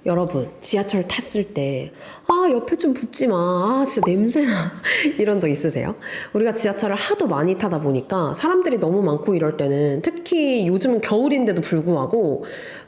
여러분, 지하철 탔을 때, 옆에 좀 붙지 마. 진짜 냄새나. 이런 적 있으세요? 우리가 지하철을 하도 많이 타다 보니까 사람들이 너무 많고 이럴 때는 특히 요즘은 겨울인데도 불구하고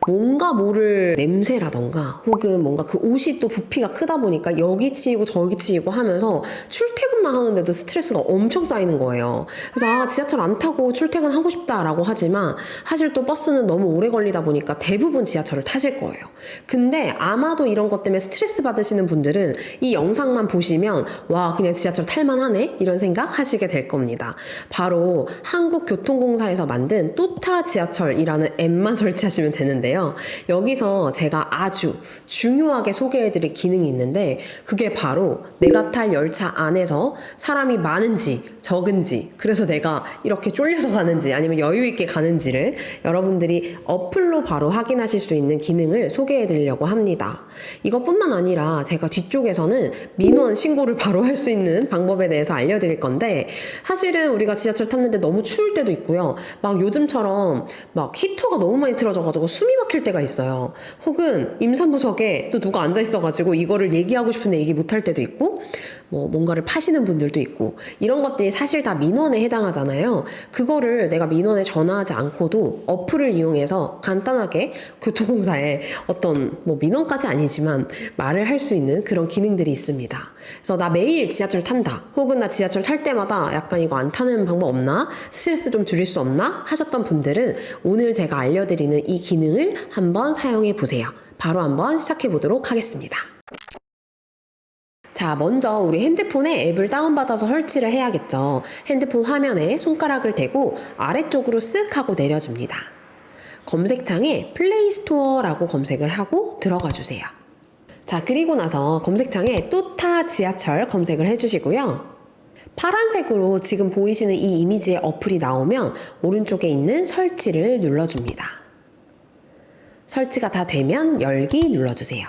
뭔가 모를 냄새라던가 혹은 뭔가 그 옷이 또 부피가 크다 보니까 여기 치이고 저기 치이고 하면서 출퇴근만 하는데도 스트레스가 엄청 쌓이는 거예요. 그래서 지하철 안 타고 출퇴근하고 싶다라고 하지만 사실 또 버스는 너무 오래 걸리다 보니까 대부분 지하철을 타실 거예요. 근데 아마도 이런 것 때문에 스트레스 받으시는 분들은 이 영상만 보시면 와 그냥 지하철 탈만하네 이런 생각 하시게 될 겁니다. 바로 한국교통공사에서 만든 또타 지하철이라는 앱만 설치하시면 되는데요. 여기서 제가 아주 중요하게 소개해드릴 기능이 있는데 그게 바로 내가 탈 열차 안에서 사람이 많은지 적은지 그래서 내가 이렇게 쫄려서 가는지 아니면 여유 있게 가는지를 여러분들이 어플로 바로 확인하실 수 있는 기능을 소개해드리려고 합니다. 이것뿐만 아니라 제가 뒤쪽에서는 민원 신고를 바로 할 수 있는 방법에 대해서 알려드릴 건데 사실은 우리가 지하철 탔는데 너무 추울 때도 있고요. 막 요즘처럼 막 히터가 너무 많이 틀어져가지고 숨이 막힐 때가 있어요. 혹은 임산부석에 또 누가 앉아있어가지고 이거를 얘기하고 싶은데 얘기 못할 때도 있고 뭔가를 파시는 분들도 있고 이런 것들이 사실 다 민원에 해당하잖아요. 그거를 내가 민원에 전화하지 않고도 어플을 이용해서 간단하게 교통공사에 어떤 민원까지 아니지만 말을 할 수 있는 그런 기능들이 있습니다. 그래서 나 매일 지하철 탄다 혹은 나 지하철 탈 때마다 약간 이거 안 타는 방법 없나? 스트레스 좀 줄일 수 없나? 하셨던 분들은 오늘 제가 알려드리는 이 기능을 한번 사용해 보세요. 바로 한번 시작해 보도록 하겠습니다. 자, 먼저 우리 핸드폰에 앱을 다운받아서 설치를 해야겠죠. 핸드폰 화면에 손가락을 대고 아래쪽으로 쓱 하고 내려줍니다. 검색창에 플레이스토어라고 검색을 하고 들어가 주세요. 자, 그리고 나서 검색창에 또타 지하철 검색을 해주시고요. 파란색으로 지금 보이시는 이 이미지의 어플이 나오면 오른쪽에 있는 설치를 눌러줍니다. 설치가 다 되면 열기 눌러주세요.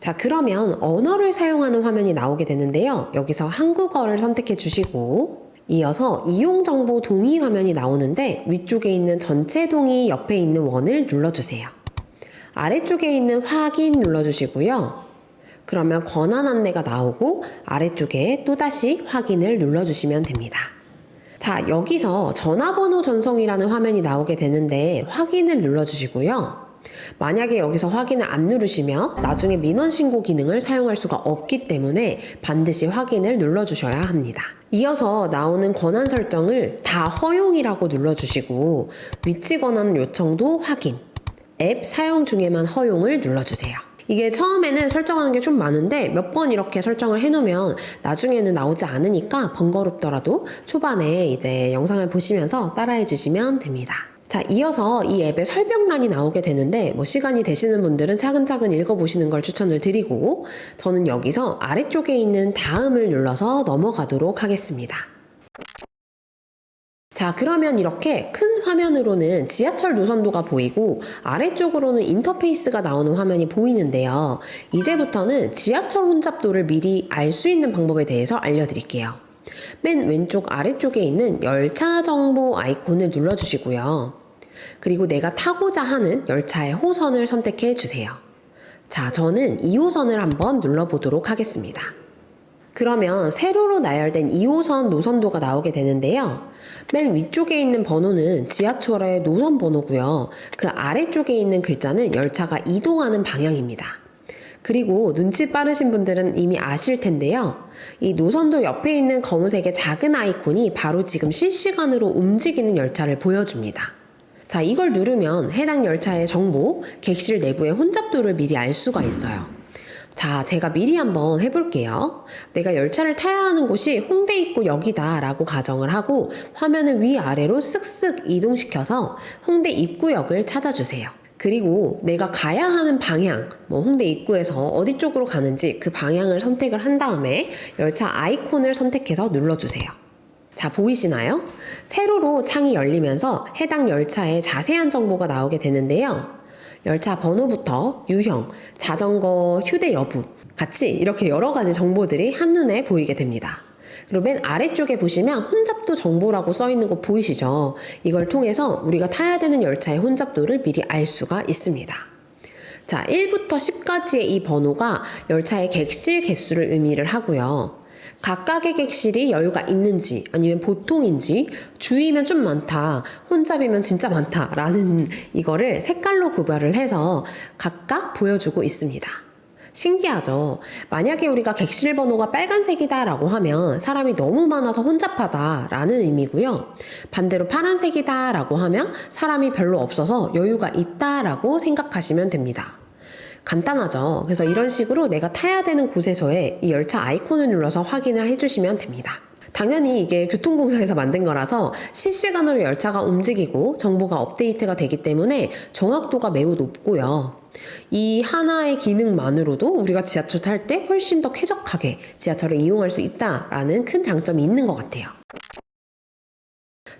자, 그러면 언어를 사용하는 화면이 나오게 되는데요. 여기서 한국어를 선택해 주시고 이어서 이용정보 동의 화면이 나오는데 위쪽에 있는 전체 동의 옆에 있는 원을 눌러주세요. 아래쪽에 있는 확인 눌러주시고요. 그러면 권한 안내가 나오고 아래쪽에 또다시 확인을 눌러주시면 됩니다. 자, 여기서 전화번호 전송이라는 화면이 나오게 되는데 확인을 눌러주시고요. 만약에 여기서 확인을 안 누르시면 나중에 민원 신고 기능을 사용할 수가 없기 때문에 반드시 확인을 눌러주셔야 합니다. 이어서 나오는 권한 설정을 다 허용이라고 눌러주시고 위치 권한 요청도 확인, 앱 사용 중에만 허용을 눌러주세요. 이게 처음에는 설정하는 게 좀 많은데 몇 번 이렇게 설정을 해놓으면 나중에는 나오지 않으니까 번거롭더라도 초반에 이제 영상을 보시면서 따라해 주시면 됩니다. 자, 이어서 이 앱의 설명란이 나오게 되는데 시간이 되시는 분들은 차근차근 읽어보시는 걸 추천을 드리고 저는 여기서 아래쪽에 있는 다음을 눌러서 넘어가도록 하겠습니다. 자, 그러면 이렇게 큰 화면으로는 지하철 노선도가 보이고 아래쪽으로는 인터페이스가 나오는 화면이 보이는데요. 이제부터는 지하철 혼잡도를 미리 알 수 있는 방법에 대해서 알려드릴게요. 맨 왼쪽 아래쪽에 있는 열차 정보 아이콘을 눌러주시고요. 그리고 내가 타고자 하는 열차의 호선을 선택해 주세요. 자, 저는 2호선을 한번 눌러보도록 하겠습니다. 그러면 세로로 나열된 2호선 노선도가 나오게 되는데요. 맨 위쪽에 있는 번호는 지하철의 노선 번호고요. 그 아래쪽에 있는 글자는 열차가 이동하는 방향입니다. 그리고 눈치 빠르신 분들은 이미 아실 텐데요. 이 노선도 옆에 있는 검은색의 작은 아이콘이 바로 지금 실시간으로 움직이는 열차를 보여줍니다. 자, 이걸 누르면 해당 열차의 정보, 객실 내부의 혼잡도를 미리 알 수가 있어요. 자, 제가 미리 한번 해볼게요. 내가 열차를 타야 하는 곳이 홍대 입구역이다 라고 가정을 하고 화면을 위아래로 쓱쓱 이동시켜서 홍대 입구역을 찾아주세요. 그리고 내가 가야 하는 방향, 홍대 입구에서 어디 쪽으로 가는지 그 방향을 선택을 한 다음에 열차 아이콘을 선택해서 눌러주세요. 자, 보이시나요? 세로로 창이 열리면서 해당 열차의 자세한 정보가 나오게 되는데요. 열차 번호부터 유형, 자전거 휴대 여부 같이 이렇게 여러 가지 정보들이 한눈에 보이게 됩니다. 그리고 맨 아래쪽에 보시면 혼잡도 정보라고 써 있는 거 보이시죠? 이걸 통해서 우리가 타야 되는 열차의 혼잡도를 미리 알 수가 있습니다. 자, 1부터 10까지의 이 번호가 열차의 객실 개수를 의미를 하고요. 각각의 객실이 여유가 있는지 아니면 보통인지 주위면 좀 많다, 혼잡이면 진짜 많다 라는 이거를 색깔로 구별을 해서 각각 보여주고 있습니다. 신기하죠? 만약에 우리가 객실 번호가 빨간색이다 라고 하면 사람이 너무 많아서 혼잡하다 라는 의미고요. 반대로 파란색이다 라고 하면 사람이 별로 없어서 여유가 있다 라고 생각하시면 됩니다. 간단하죠? 그래서 이런 식으로 내가 타야 되는 곳에서의 이 열차 아이콘을 눌러서 확인을 해주시면 됩니다. 당연히 이게 교통공사에서 만든 거라서 실시간으로 열차가 움직이고 정보가 업데이트가 되기 때문에 정확도가 매우 높고요. 이 하나의 기능만으로도 우리가 지하철 탈 때 훨씬 더 쾌적하게 지하철을 이용할 수 있다라는 큰 장점이 있는 것 같아요.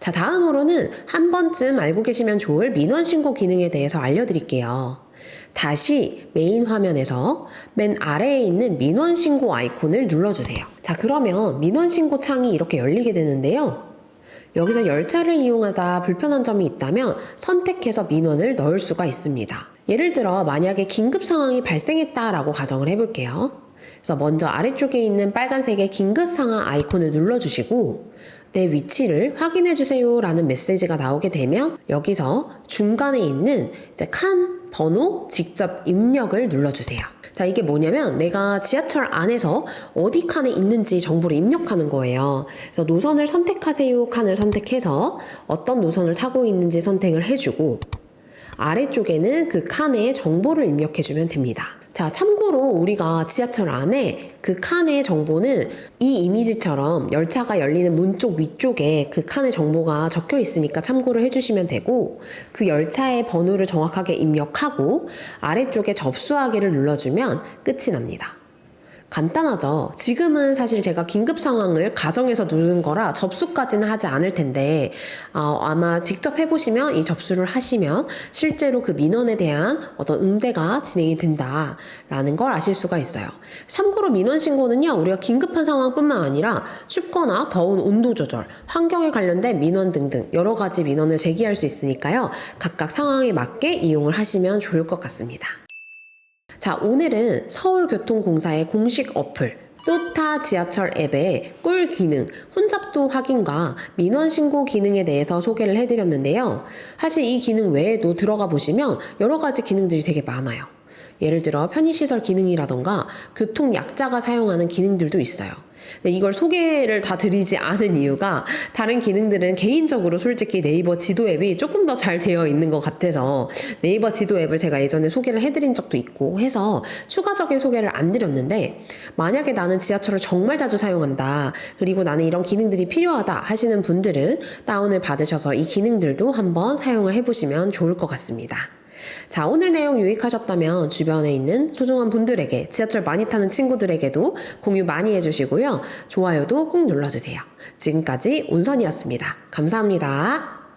자, 다음으로는 한 번쯤 알고 계시면 좋을 민원 신고 기능에 대해서 알려드릴게요. 다시 메인 화면에서 맨 아래에 있는 민원 신고 아이콘을 눌러주세요. 자, 그러면 민원 신고 창이 이렇게 열리게 되는데요. 여기서 열차를 이용하다 불편한 점이 있다면 선택해서 민원을 넣을 수가 있습니다. 예를 들어 만약에 긴급 상황이 발생했다라고 가정을 해볼게요. 그래서 먼저 아래쪽에 있는 빨간색의 긴급 상황 아이콘을 눌러주시고 내 위치를 확인해주세요 라는 메시지가 나오게 되면 여기서 중간에 있는 이제 칸 번호 직접 입력을 눌러주세요. 자, 이게 뭐냐면 내가 지하철 안에서 어디 칸에 있는지 정보를 입력하는 거예요. 그래서 노선을 선택하세요 칸을 선택해서 어떤 노선을 타고 있는지 선택을 해주고 아래쪽에는 그 칸에 정보를 입력해주면 됩니다. 자, 참고로 우리가 지하철 안에 그 칸의 정보는 이 이미지처럼 열차가 열리는 문 쪽 위쪽에 그 칸의 정보가 적혀 있으니까 참고를 해주시면 되고 그 열차의 번호를 정확하게 입력하고 아래쪽에 접수하기를 눌러주면 끝이 납니다. 간단하죠? 지금은 사실 제가 긴급 상황을 가정에서 누르는 거라 접수까지는 하지 않을 텐데 아마 직접 해보시면 이 접수를 하시면 실제로 그 민원에 대한 어떤 응대가 진행이 된다라는 걸 아실 수가 있어요. 참고로 민원 신고는요, 우리가 긴급한 상황뿐만 아니라 춥거나 더운 온도 조절, 환경에 관련된 민원 등등 여러 가지 민원을 제기할 수 있으니까요. 각각 상황에 맞게 이용을 하시면 좋을 것 같습니다. 자, 오늘은 서울교통공사의 공식 어플 또타 지하철 앱의 꿀 기능, 혼잡도 확인과 민원 신고 기능에 대해서 소개를 해드렸는데요. 사실 이 기능 외에도 들어가 보시면 여러 가지 기능들이 되게 많아요. 예를 들어 편의시설 기능이라던가 교통약자가 사용하는 기능들도 있어요. 근데 이걸 소개를 다 드리지 않은 이유가 다른 기능들은 개인적으로 솔직히 네이버 지도 앱이 조금 더 잘 되어 있는 것 같아서 네이버 지도 앱을 제가 예전에 소개를 해드린 적도 있고 해서 추가적인 소개를 안 드렸는데 만약에 나는 지하철을 정말 자주 사용한다 그리고 나는 이런 기능들이 필요하다 하시는 분들은 다운을 받으셔서 이 기능들도 한번 사용을 해보시면 좋을 것 같습니다. 자, 오늘 내용 유익하셨다면 주변에 있는 소중한 분들에게 지하철 많이 타는 친구들에게도 공유 많이 해주시고요. 좋아요도 꾹 눌러주세요. 지금까지 온선이었습니다. 감사합니다.